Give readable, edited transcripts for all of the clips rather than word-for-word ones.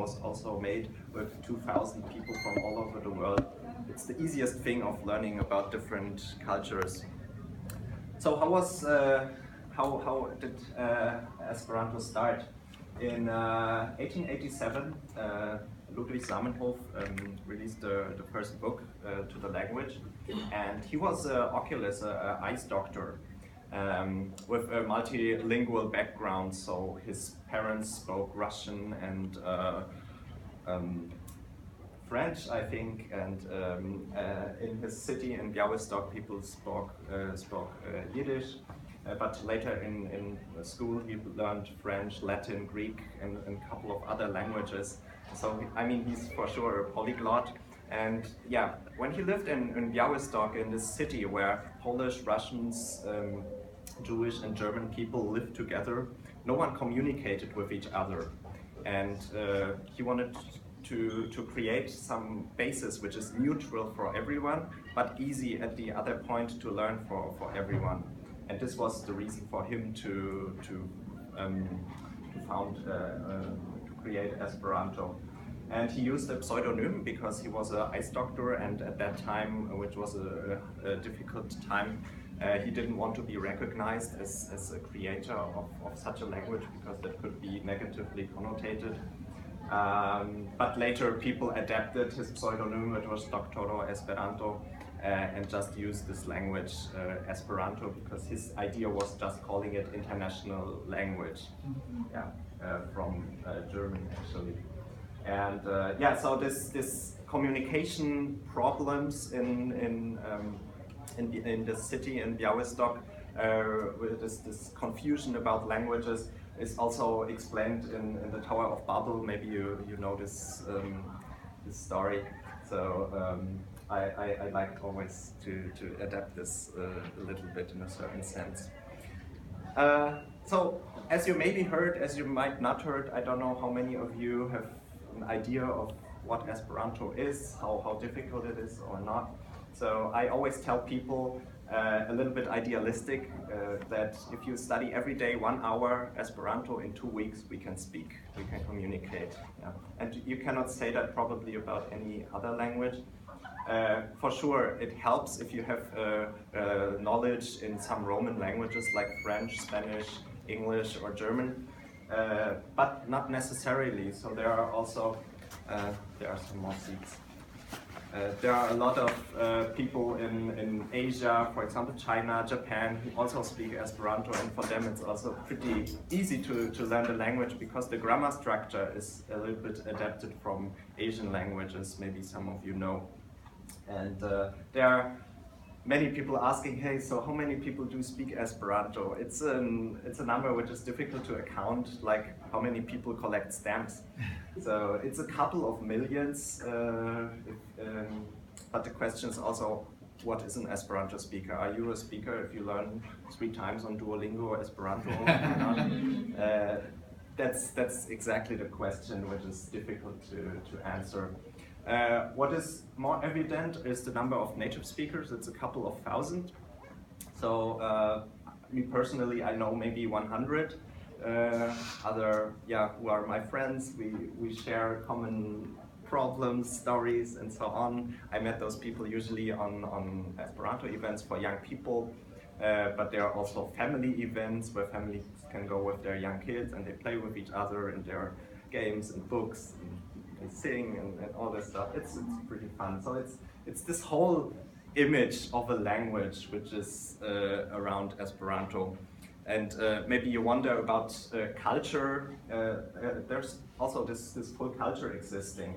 was also made with 2,000 people from all over the world. It's the easiest thing of learning about different cultures. So how did Esperanto start? In 1887, Ludwig Zamenhof released the first book to the language, and he was an oculist, an eyes doctor, with a multilingual background. So his parents spoke Russian and French, I think, and in his city in Białystok, people spoke Yiddish. But later in school he learned French, Latin, Greek, and a couple of other languages. So, I mean, he's for sure a polyglot. And yeah, when he lived in Białystok, in this city where Polish, Russians, Jewish and German people lived together, no one communicated with each other. And he wanted to create some basis which is neutral for everyone, but easy at the other point to learn for everyone. And this was the reason for him to create Esperanto. And he used a pseudonym because he was an eyes doctor, and at that time, which was a difficult time, he didn't want to be recognized as a creator of such a language because that could be negatively connotated. But later people adapted his pseudonym, it was Doctoro Esperanto, and just used this language, Esperanto, because his idea was just calling it international language, from German actually. And yeah, so this communication problems in the city in Białystok, with this confusion about languages, is also explained in the Tower of Babel. Maybe you know this story. So I like always to adapt this a little bit in a certain sense. So as you maybe heard, as you might not heard, I don't know how many of you have an idea of what Esperanto is, how difficult it is or not. So I always tell people a little bit idealistic that if you study every day 1 hour Esperanto, in 2 weeks we can speak, we can communicate. Yeah. And you cannot say that probably about any other language. For sure, it helps if you have knowledge in some Roman languages like French, Spanish, English, or German, but not necessarily. So there are also, there are some more seats. There are a lot of people in Asia, for example China, Japan, who also speak Esperanto, and for them it's also pretty easy to learn the language because the grammar structure is a little bit adapted from Asian languages, maybe some of you know. And there are many people asking, hey, so how many people do speak Esperanto? It's a number which is difficult to account, like how many people collect stamps. So it's a couple of millions, but the question is also, what is an Esperanto speaker? Are you a speaker if you learn 3 times on Duolingo Esperanto? That's exactly the question, which is difficult to answer. What is more evident is the number of native speakers. It's a couple of thousand. So me personally, I know maybe 100. Who are my friends. We share common problems, stories, and so on. I met those people usually on Esperanto events for young people, but there are also family events where families can go with their young kids and they play with each other and there are games and books and they sing and all this stuff. It's pretty fun. So it's this whole image of a language which is around Esperanto. And maybe you wonder about culture. There's also this full culture existing.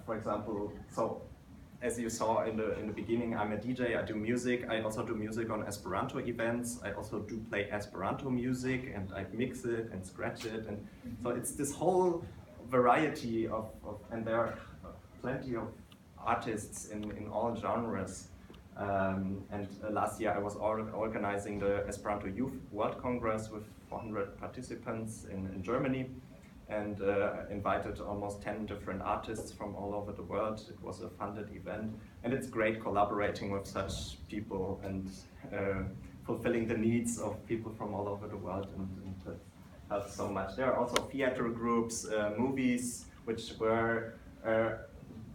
For example, so as you saw in the beginning, I'm a DJ, I do music. I also do music on Esperanto events. I also do play Esperanto music and I mix it and scratch it. And so it's this whole variety and there are plenty of artists in all genres. Last year I was organizing the Esperanto Youth World Congress with 400 participants in Germany and invited almost 10 different artists from all over the world. It was a funded event and it's great collaborating with such people and fulfilling the needs of people from all over the world, and helps so much. There are also theater groups, movies, which were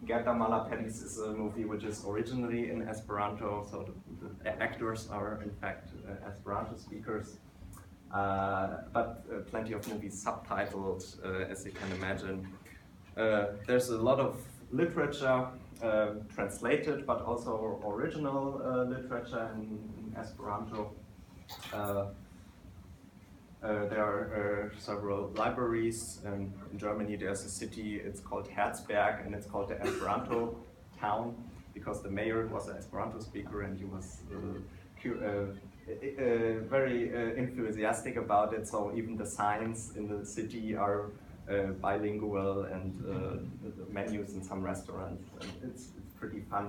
Gerda Malapedis is a movie which is originally in Esperanto, so the actors are in fact Esperanto speakers. But plenty of movies subtitled, as you can imagine. There's a lot of literature translated, but also original literature in Esperanto. There are several libraries. In Germany there's a city, it's called Herzberg, and it's called the Esperanto town, because the mayor was an Esperanto speaker and he was very enthusiastic about it, so even the signs in the city are bilingual, and the menus in some restaurants, and it's pretty fun.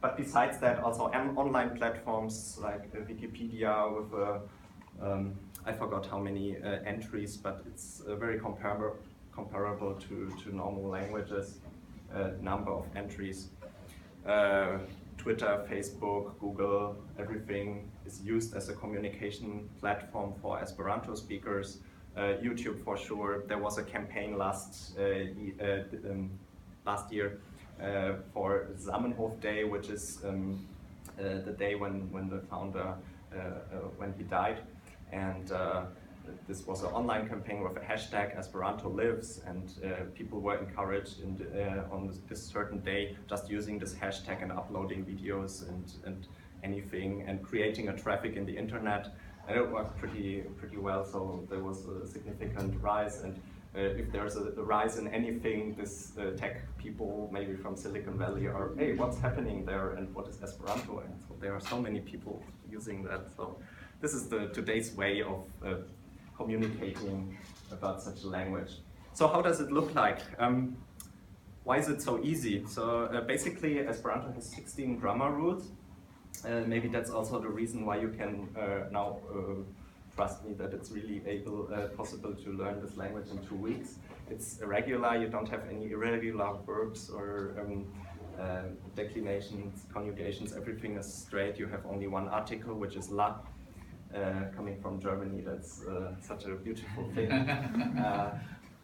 But besides that, also online platforms like Wikipedia with I forgot how many entries, but it's very comparable to normal languages, number of entries. Twitter, Facebook, Google, everything is used as a communication platform for Esperanto speakers. YouTube for sure. There was a campaign last year for Zamenhof Day, which is the day when the founder, when he died. And this was an online campaign with a hashtag Esperanto lives, and people were encouraged on this certain day just using this hashtag and uploading videos and anything and creating a traffic in the internet, and it worked pretty well. So there was a significant rise, and if there's a rise in anything, this tech people maybe from Silicon Valley are, hey, what's happening there and what is Esperanto? And so there are so many people using that. So this is today's way of communicating about such a language. So how does it look like? Why is it so easy? So basically Esperanto has 16 grammar rules. Maybe that's also the reason why you can now trust me that it's really possible to learn this language in 2 weeks. It's irregular, you don't have any irregular verbs or declinations, conjugations, everything is straight. You have only one article, which is la. Coming from Germany, that's such a beautiful thing.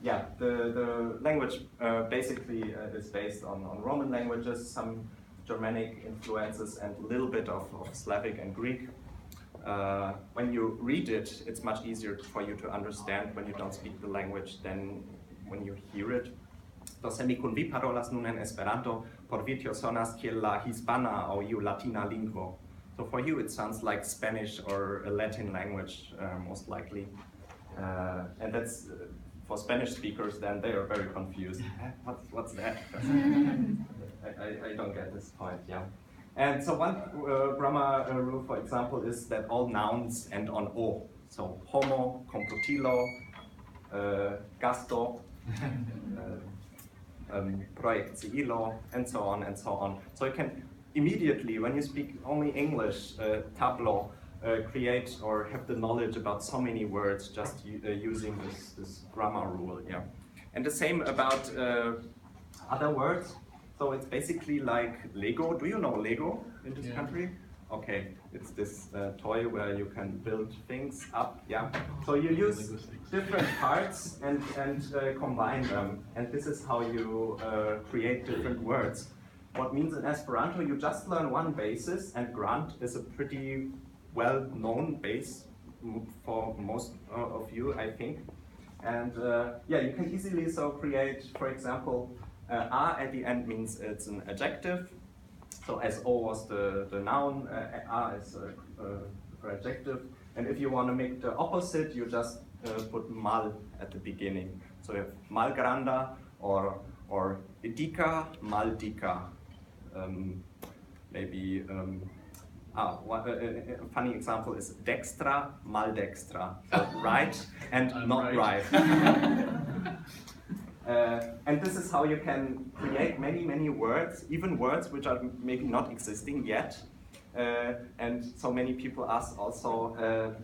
Yeah, the language basically is based on Roman languages, some Germanic influences, and a little bit of Slavic and Greek. When you read it, it's much easier for you to understand when you don't speak the language than when you hear it. Do se mi kun vi parolas nun en Esperanto, por vi tio sonas kiel la hispana aŭ iu latina lingvo. So for you it sounds like Spanish or a Latin language, most likely. And that's, for Spanish speakers, then they are very confused. What's that? I don't get this point, yeah. And so one grammar rule, for example, is that all nouns end on O. So homo, computilo, gasto, proiectilo, and so on and so on. So you can immediately, when you speak only English, tableau, create or have the knowledge about so many words just using this grammar rule, yeah. And the same about other words. So it's basically like Lego. Do you know Lego in this country? Okay, it's this toy where you can build things up, yeah. So you use different parts and combine them, and this is how you create different words. What means in Esperanto, you just learn one basis, and Grant is a pretty well-known base for most of you, I think. And yeah, you can easily so create, for example, a at the end means it's an adjective. So as O was the noun, a is for adjective. And if you want to make the opposite, you just put mal at the beginning. So you have malgranda or dica, maldica. Maybe a funny example is dextra, maldextra. So right and not right. And this is how you can create many words, even words which are maybe not existing yet. And so many people ask also,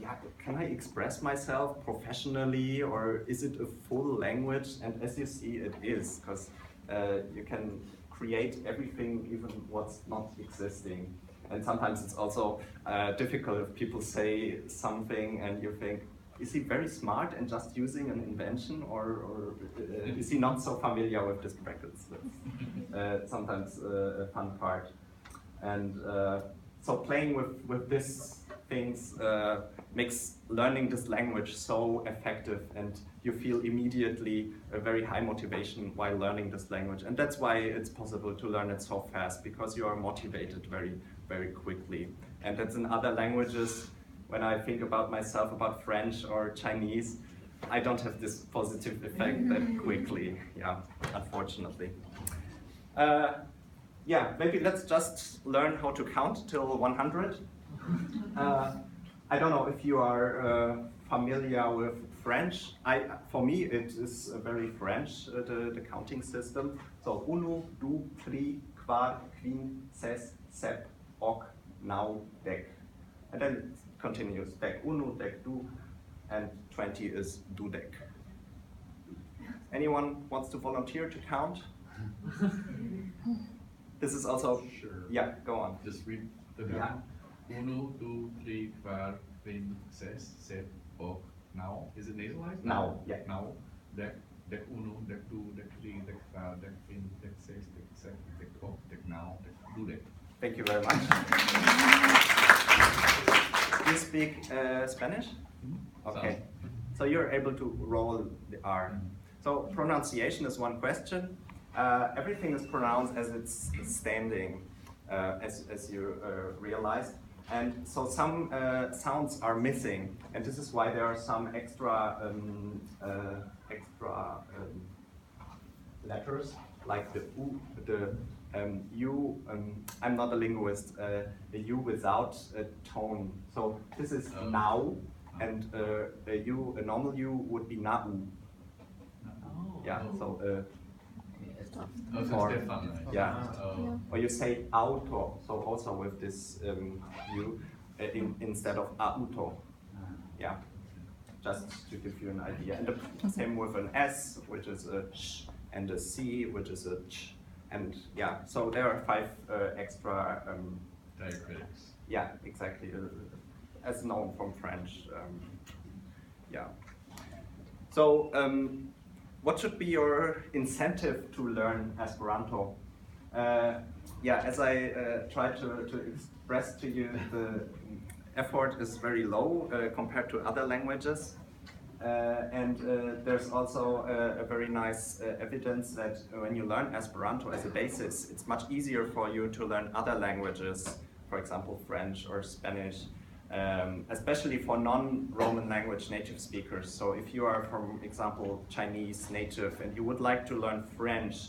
yeah, can I express myself professionally, or is it a full language? And as you see, it is, because you can create everything, even what's not existing. And sometimes it's also difficult if people say something and you think, is he very smart and just using an invention, or is he not so familiar with this practice? That's sometimes a fun part. And so playing with these things makes learning this language so effective, and you feel immediately a very high motivation while learning this language. And that's why it's possible to learn it so fast, because you are motivated very, very quickly. And that's in other languages. When I think about myself, about French or Chinese, I don't have this positive effect that quickly, yeah, unfortunately. Yeah, maybe let's just learn how to count till 100. I don't know if you are familiar with French. For me, it is very French, the counting system. So, 1, 2, 3, 4, 5, 6, 7, 8, 9, 10. And then it continues, dec 1, dec 2, and 20 is dudec. Anyone wants to volunteer to count? This is also, sure. Yeah, go on. Just read the down. 1, 2, 3, 4, 5, 6, 7, 8. Now, is it nasalized? Now, yeah. Now, dec 1, dec 2, dec 3, dec 4, dec 5, dec 6, dec 7, dec 8, dec 9, dec 10. Thank you very much. Do you speak Spanish? Okay. So you're able to roll the R. So pronunciation is one question. Everything is pronounced as it's standing, as you realized. And so some sounds are missing, and this is why there are some extra letters, like the U, the U. I'm not a linguist. The U without a tone. So this is now, and a normal U would be nau. Yeah. So. Or, yeah. Or you say auto, so also with this U instead of auto. Yeah, just to give you an idea. And the same with an S, which is a sh, and a C, which is a ch. And yeah, so there are 5 extra diacritics. Yeah, exactly, as known from French. Yeah. So. What should be your incentive to learn Esperanto? Yeah, as I tried to express to you, the effort is very low compared to other languages. And there's also a very nice evidence that when you learn Esperanto as a basis, it's much easier for you to learn other languages, for example, French or Spanish. Especially for non-Roman language native speakers. So if you are, for example, Chinese native and you would like to learn French,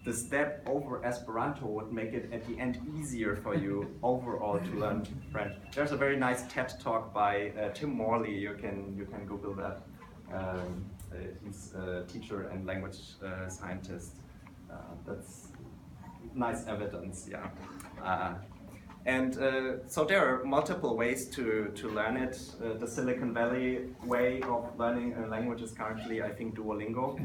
the step over Esperanto would make it at the end easier for you overall to learn French. There's a very nice TED talk by Tim Morley. You can Google that. He's a teacher and language scientist. That's nice evidence, yeah. And so there are multiple ways to learn it. The Silicon Valley way of learning a language is currently, I think, Duolingo.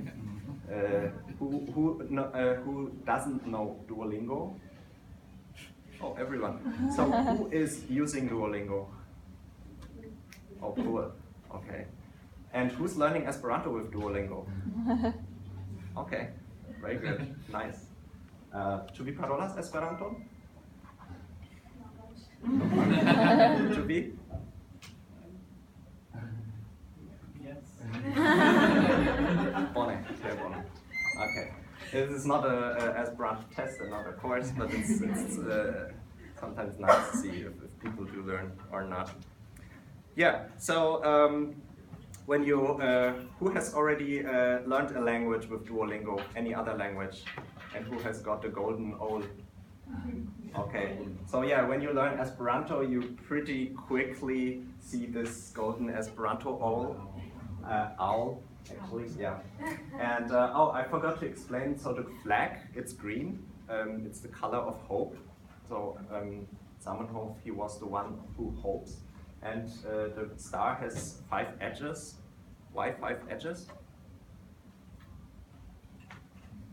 Who doesn't know Duolingo? Oh, everyone. So who is using Duolingo? Oh, cool. Okay. And who's learning Esperanto with Duolingo? Okay, very good. Nice. Ĉu vi parolas Esperanton? To be? Yes. Bone, very bone. Okay. This is not a Esperanto test and not a course, but it's sometimes nice to see if people do learn or not. Yeah. So when you who has already learned a language with Duolingo, any other language, and who has got the golden owl? Okay, so yeah, when you learn Esperanto, you pretty quickly see this golden Esperanto owl, actually, yeah. And oh, I forgot to explain. So the flag, it's green. It's the color of hope. So Zamenhof, he was the one who hopes, and the star has 5 edges. Why 5 edges?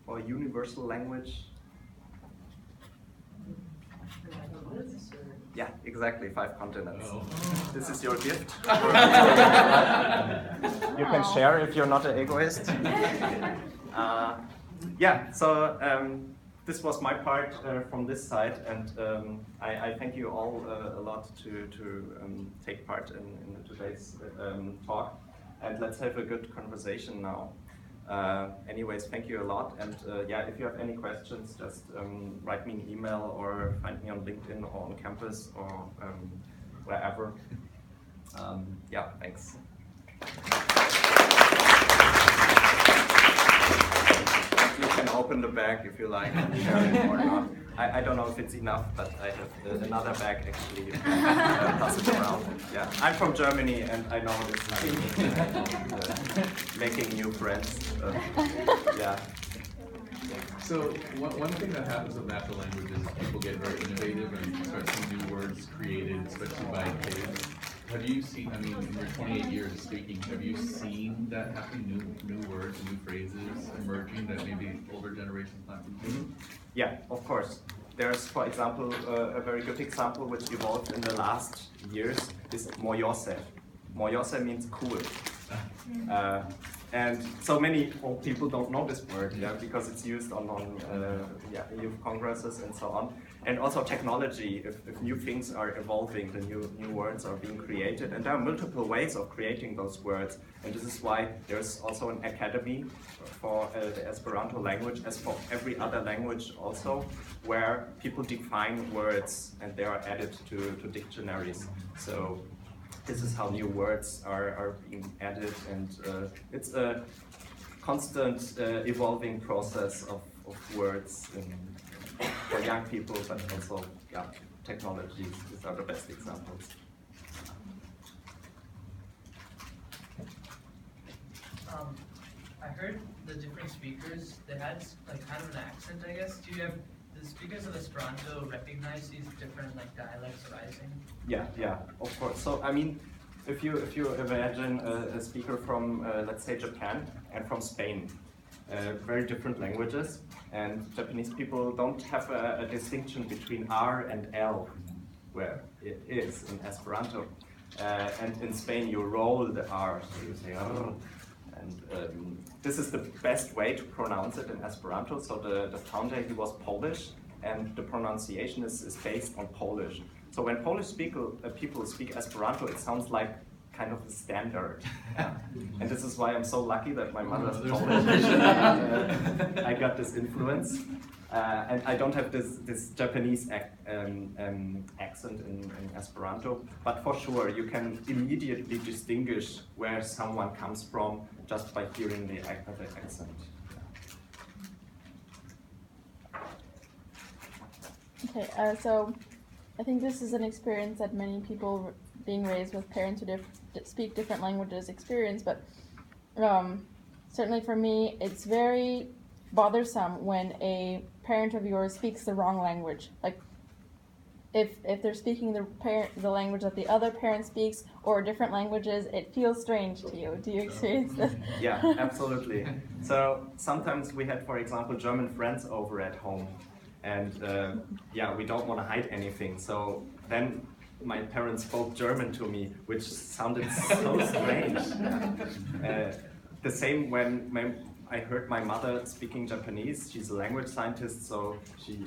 For a universal language. Yeah, exactly, 5 continents. Oh. This is your gift. You can share if you're not an egoist. Yeah, so this was my part from this side, and I thank you all a lot to take part in today's talk, and let's have a good conversation now. Anyways, thank you a lot, and yeah, if you have any questions, just write me an email or find me on LinkedIn or on campus or wherever. Yeah, thanks. You can open the bag if you like and share it or not. I don't know if it's enough, but I have another bag actually. Pass it around. Yeah, I'm from Germany and I know this thing, making new friends. Yeah. So one thing that happens with natural languages is people get very innovative and start seeing new words created, especially by kids. Have you seen, I mean, in your 28 years of speaking, have you seen that happen, new words, new phrases emerging that maybe older generations not using? Yeah, of course. There's, for example, a very good example which evolved in the last years is moyose. Moyose means cool. And so many old people don't know this word, yeah, because it's used on yeah, youth congresses and so on. And also technology, if new things are evolving, the new words are being created, and there are multiple ways of creating those words. And this is why there's also an academy for the Esperanto language, as for every other language also, where people define words and they are added to dictionaries. So this is how new words are being added, and it's a constant evolving process of words for young people, but also, yeah, technologies. These are the best examples. I heard the different speakers, they had like kind of an accent, I guess. Do you have the speakers of Esperanto recognize these different like dialects arising? Yeah, of course. So I mean, if you imagine a speaker from let's say Japan and from Spain, very different languages, and Japanese people don't have a distinction between R and L, where it is in Esperanto, and in Spain you roll the R, so you say R. And this is the best way to pronounce it in Esperanto. So the founder, he was Polish, and the pronunciation is based on Polish. So when Polish people speak Esperanto, it sounds like kind of the standard. And this is why I'm so lucky that my mother's Polish. I got this influence. And I don't have this Japanese accent in Esperanto, but for sure you can immediately distinguish where someone comes from just by hearing the accent. Okay, so I think this is an experience that many people being raised with parents who speak different languages experience, but certainly for me it's very bothersome when a parent of yours speaks the wrong language. Like if they're speaking the language that the other parent speaks or different languages, it feels strange to you. Do you experience this? Yeah, absolutely. So sometimes we had, for example, German friends over at home, and yeah, we don't want to hide anything. So then my parents spoke German to me, which sounded so strange. The same when I heard my mother speaking Japanese. She's a language scientist, so she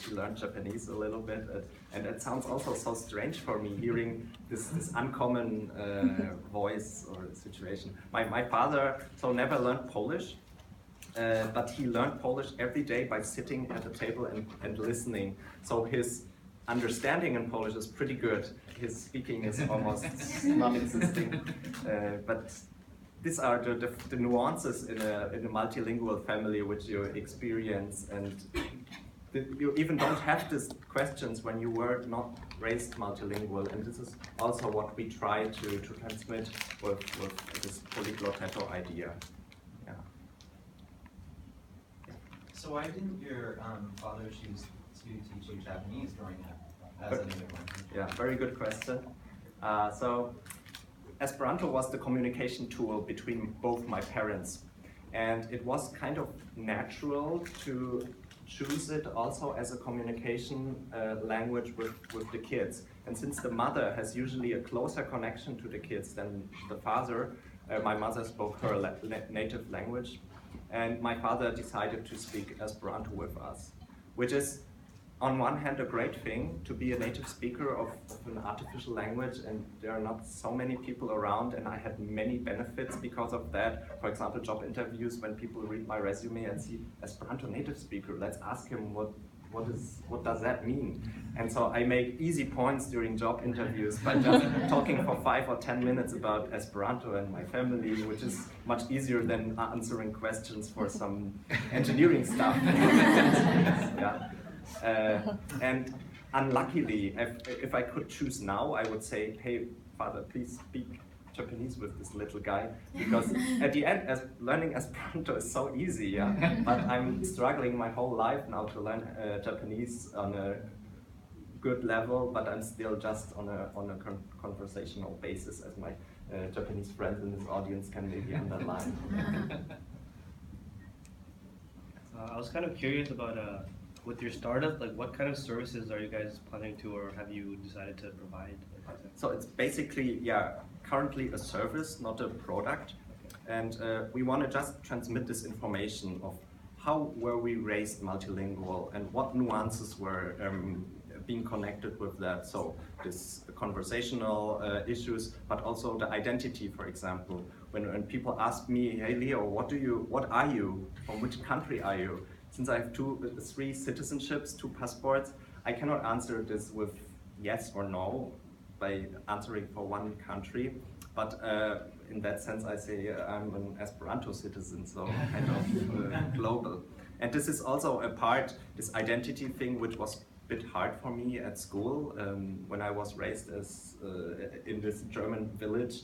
learned Japanese a little bit, and it sounds also so strange for me hearing this uncommon voice or situation. My father so never learned Polish, but he learned Polish every day by sitting at a table and listening. So his understanding in Polish is pretty good. His speaking is almost non-existing, but these are the nuances in a multilingual family which you experience, and you even don't have these questions when you were not raised multilingual, and this is also what we try to transmit with this polyglotto idea. Yeah. So why didn't your father choose to teach you Japanese growing up as an immigrant? Yeah, very good question. So Esperanto was the communication tool between both my parents, and it was kind of natural to choose it also as a communication language with the kids. And since the mother has usually a closer connection to the kids than the father, my mother spoke her native language, and my father decided to speak Esperanto with us, which is on one hand a great thing to be a native speaker of an artificial language, and there are not so many people around, and I had many benefits because of that. For example, job interviews, when people read my resume and see Esperanto native speaker, let's ask him what does that mean? And so I make easy points during job interviews by just talking for 5 or 10 minutes about Esperanto and my family, which is much easier than answering questions for some engineering stuff. Yeah. And unluckily, if I could choose now, I would say, hey, father, please speak Japanese with this little guy, because at the end, learning Esperanto is so easy, yeah? But I'm struggling my whole life now to learn Japanese on a good level, but I'm still just on a conversational basis, as my Japanese friends in this audience can maybe underline. I was kind of curious about with your startup, like what kind of services are you guys planning to, or have you decided to provide? So it's basically, currently a service, not a product. And we want to just transmit this information of how were we raised multilingual and what nuances were being connected with that. So this conversational issues, but also the identity, for example. When people ask me, hey Leo, what are you? From which country are you? Since I have 3 citizenships, 2 passports, I cannot answer this with yes or no by answering for one country. But in that sense, I say I'm an Esperanto citizen, so kind of global. And this is also a part, this identity thing, which was a bit hard for me at school. When I was raised as in this German village,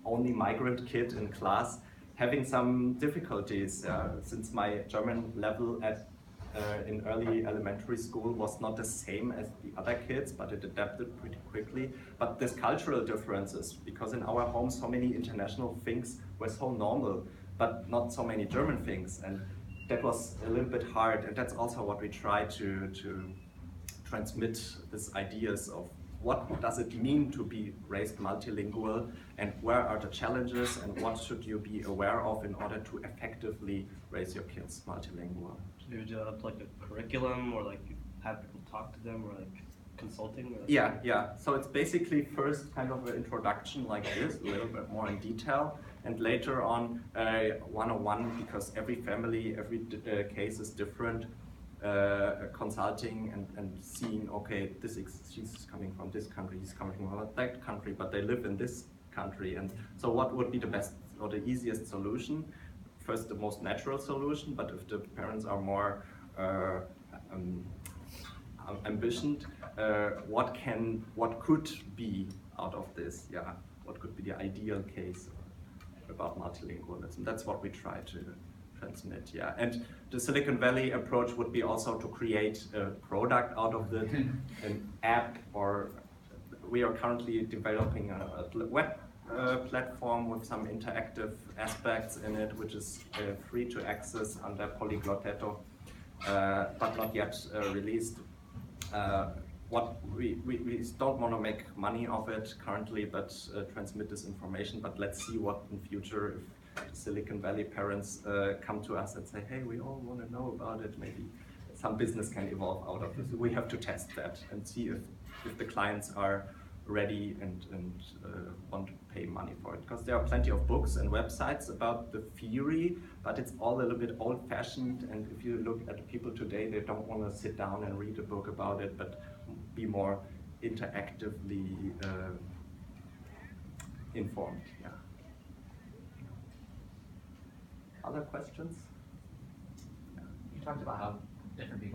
only migrant kid in class, having some difficulties since my German level in early elementary school was not the same as the other kids, but it adapted pretty quickly. But there's cultural differences, because in our home so many international things were so normal, but not so many German things, and that was a little bit hard. And that's also what we try to transmit, these ideas of what does it mean to be raised multilingual, and where are the challenges, and what should you be aware of in order to effectively raise your kids multilingual. So you develop like a curriculum, or like you have people talk to them, or like consulting? Or like Yeah. So it's basically first kind of an introduction like this, a little bit more in detail, and later on one-on-one, because every family, every case is different. Consulting and seeing, okay, she's coming from this country, he's coming from that country, but they live in this country, and so what would be the best or the easiest solution? First, the most natural solution, but if the parents are more ambitioned, what could be out of this? Yeah, what could be the ideal case about multilingualism? That's what we try to transmit, yeah. And the Silicon Valley approach would be also to create a product out of it, an app, or we are currently developing a web platform with some interactive aspects in it, which is free to access under Polyglotteto, but not yet released. What we don't want to make money of it currently, but transmit this information. But let's see what in future, if Silicon Valley parents come to us and say, hey, we all want to know about it, maybe some business can evolve out of this. We have to test that and see if the clients are ready and want to pay money for it. Because there are plenty of books and websites about the theory, but it's all a little bit old-fashioned, and if you look at the people today, they don't want to sit down and read a book about it, but be more interactively informed. Yeah. Other questions? You talked about how different people